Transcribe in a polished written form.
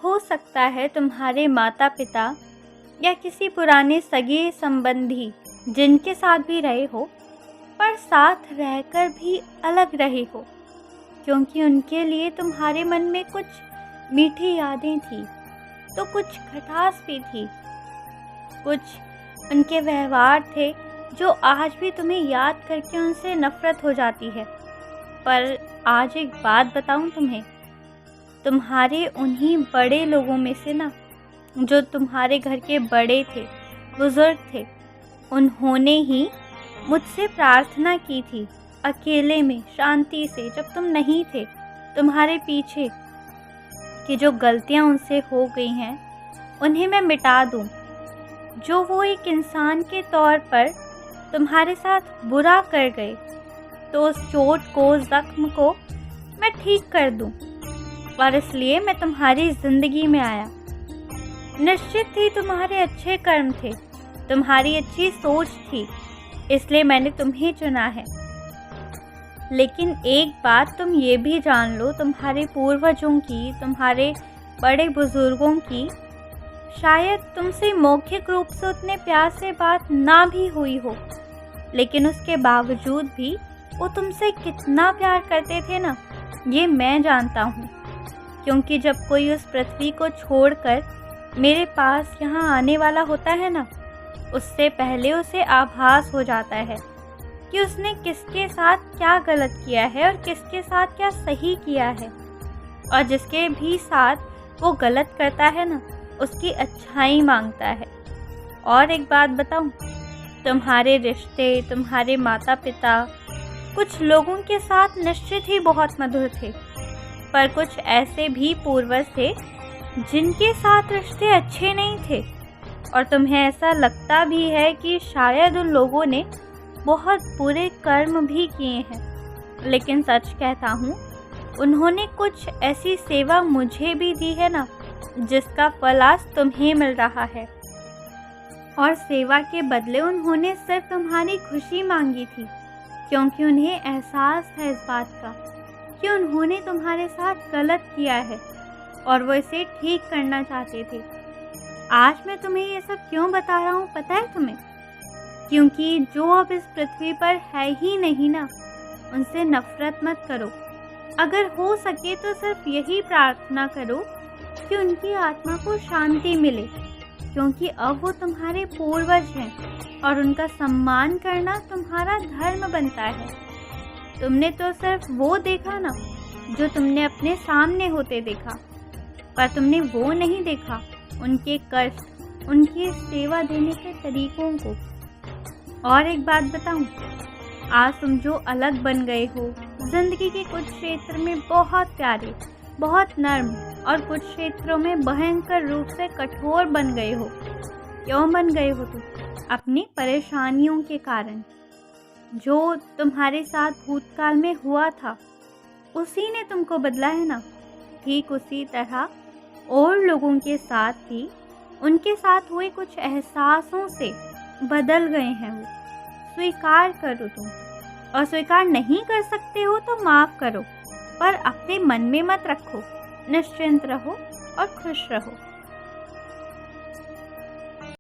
हो सकता है तुम्हारे माता पिता या किसी पुराने सगे संबंधी जिनके साथ भी रहे हो, पर साथ रहकर भी अलग रहे हो, क्योंकि उनके लिए तुम्हारे मन में कुछ मीठी यादें थी, तो कुछ खटास भी थी, कुछ उनके व्यवहार थे जो आज भी तुम्हें याद करके उनसे नफरत हो जाती है। पर आज एक बात बताऊं तुम्हें, तुम्हारे उन्हीं बड़े लोगों में से ना, जो तुम्हारे घर के बड़े थे, बुजुर्ग थे, उन्होंने ही मुझसे प्रार्थना की थी अकेले में शांति से, जब तुम नहीं थे, तुम्हारे पीछे, कि जो गलतियां उनसे हो गई हैं उन्हें मैं मिटा दूं, जो वो एक इंसान के तौर पर तुम्हारे साथ बुरा कर गए, तो उस चोट को, जख्म को मैं ठीक कर दूं। और इसलिए मैं तुम्हारी ज़िंदगी में आया। निश्चित ही तुम्हारे अच्छे कर्म थे, तुम्हारी अच्छी सोच थी, इसलिए मैंने तुम्हें चुना है। लेकिन एक बात तुम ये भी जान लो, तुम्हारे पूर्वजों की, तुम्हारे बड़े बुजुर्गों की शायद तुमसे मौखिक रूप से उतने प्यार से बात ना भी हुई हो, लेकिन उसके बावजूद भी वो तुमसे कितना प्यार करते थे ना, ये मैं जानता हूँ। क्योंकि जब कोई उस पृथ्वी को छोड़कर मेरे पास यहाँ आने वाला होता है ना, उससे पहले उसे आभास हो जाता है कि उसने किसके साथ क्या गलत किया है और किसके साथ क्या सही किया है। और जिसके भी साथ वो गलत करता है ना, उसकी अच्छाई मांगता है। और एक बात बताऊं, तुम्हारे रिश्ते, तुम्हारे माता पिता कुछ लोगों के साथ निश्चित ही बहुत मधुर थे, पर कुछ ऐसे भी पूर्वज थे जिनके साथ रिश्ते अच्छे नहीं थे। और तुम्हें ऐसा लगता भी है कि शायद उन लोगों ने बहुत बुरे कर्म भी किए हैं, लेकिन सच कहता हूँ, उन्होंने कुछ ऐसी सेवा मुझे भी दी है ना, जिसका फल आज तुम्हें मिल रहा है। और सेवा के बदले उन्होंने सिर्फ तुम्हारी खुशी मांगी थी, क्योंकि उन्हें एहसास है इस बात का कि उन्होंने तुम्हारे साथ गलत किया है और वो इसे ठीक करना चाहते थे। आज मैं तुम्हें ये सब क्यों बता रहा हूँ पता है तुम्हें? क्योंकि जो अब इस पृथ्वी पर है ही नहीं ना, उनसे नफरत मत करो। अगर हो सके तो सिर्फ यही प्रार्थना करो कि उनकी आत्मा को शांति मिले, क्योंकि अब वो तुम्हारे पूर्वज हैं और उनका सम्मान करना तुम्हारा धर्म बनता है। तुमने तो सिर्फ वो देखा ना जो तुमने अपने सामने होते देखा, पर तुमने वो नहीं देखा उनके कष्ट, उनकी सेवा देने के तरीकों को। और एक बात बताऊं, आज तुम जो अलग बन गए हो, जिंदगी के कुछ क्षेत्र में बहुत प्यारे, बहुत नर्म, और कुछ क्षेत्रों में भयंकर रूप से कठोर बन गए हो। क्यों बन गए हो तुम? अपनी परेशानियों के कारण। जो तुम्हारे साथ भूतकाल में हुआ था, उसी ने तुमको बदला है ना। ठीक उसी तरह और लोगों के साथ भी उनके साथ हुए कुछ एहसासों से बदल गए हैं वो। स्वीकार करो तुम, और स्वीकार नहीं कर सकते हो तो माफ़ करो, पर अपने मन में मत रखो। निश्चिंत रहो और खुश रहो।